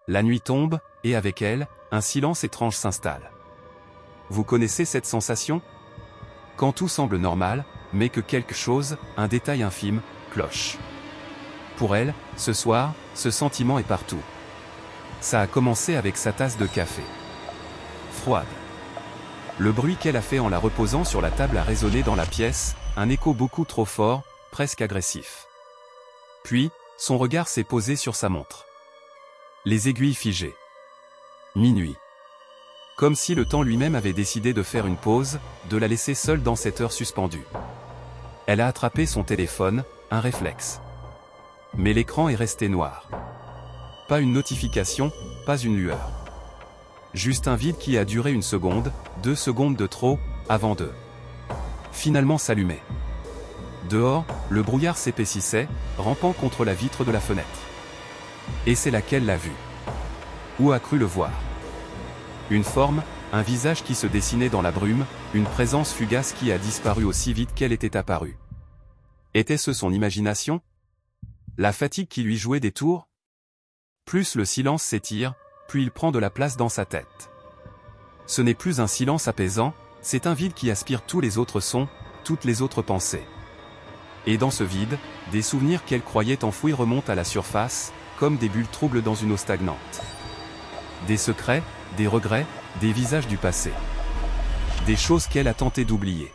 La nuit tombe, et avec elle, un silence étrange s'installe. Vous connaissez cette sensation? Quand tout semble normal, mais que quelque chose, un détail infime, cloche. Pour elle, ce soir, ce sentiment est partout. Ça a commencé avec sa tasse de café. Froide. Le bruit qu'elle a fait en la reposant sur la table a résonné dans la pièce, un écho beaucoup trop fort, presque agressif. Puis, son regard s'est posé sur sa montre. Les aiguilles figées. Minuit. Comme si le temps lui-même avait décidé de faire une pause, de la laisser seule dans cette heure suspendue. Elle a attrapé son téléphone, un réflexe. Mais l'écran est resté noir. Pas une notification, pas une lueur. Juste un vide qui a duré 1 seconde, 2 secondes de trop, avant de finalement s'allumer. Dehors, le brouillard s'épaississait, rampant contre la vitre de la fenêtre. Et c'est là qu'elle l'a vu. Ou a cru le voir. Une forme, un visage qui se dessinait dans la brume, une présence fugace qui a disparu aussi vite qu'elle était apparue. Était-ce son imagination? La fatigue qui lui jouait des tours? Plus le silence s'étire, plus il prend de la place dans sa tête. Ce n'est plus un silence apaisant, c'est un vide qui aspire tous les autres sons, toutes les autres pensées. Et dans ce vide, des souvenirs qu'elle croyait enfouis remontent à la surface, comme des bulles troubles dans une eau stagnante. Des secrets, des regrets, des visages du passé. Des choses qu'elle a tenté d'oublier.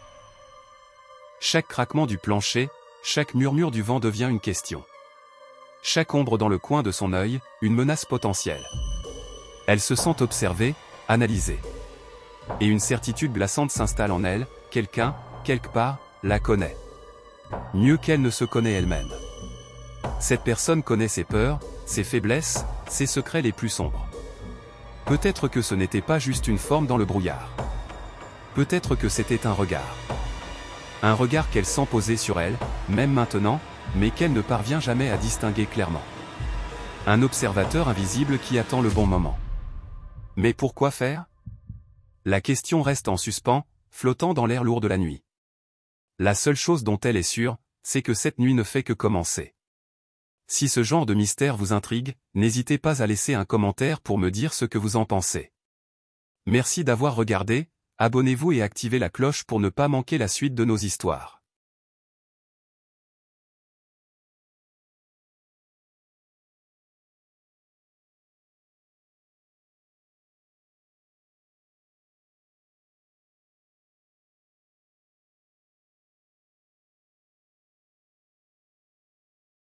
Chaque craquement du plancher, chaque murmure du vent devient une question. Chaque ombre dans le coin de son œil, une menace potentielle. Elle se sent observée, analysée. Et une certitude glaçante s'installe en elle, quelqu'un, quelque part, la connaît. Mieux qu'elle ne se connaît elle-même. Cette personne connaît ses peurs, ses faiblesses, ses secrets les plus sombres. Peut-être que ce n'était pas juste une forme dans le brouillard. Peut-être que c'était un regard. Un regard qu'elle sent poser sur elle, même maintenant, mais qu'elle ne parvient jamais à distinguer clairement. Un observateur invisible qui attend le bon moment. Mais pourquoi faire? La question reste en suspens, flottant dans l'air lourd de la nuit. La seule chose dont elle est sûre, c'est que cette nuit ne fait que commencer. Si ce genre de mystère vous intrigue, n'hésitez pas à laisser un commentaire pour me dire ce que vous en pensez. Merci d'avoir regardé, abonnez-vous et activez la cloche pour ne pas manquer la suite de nos histoires.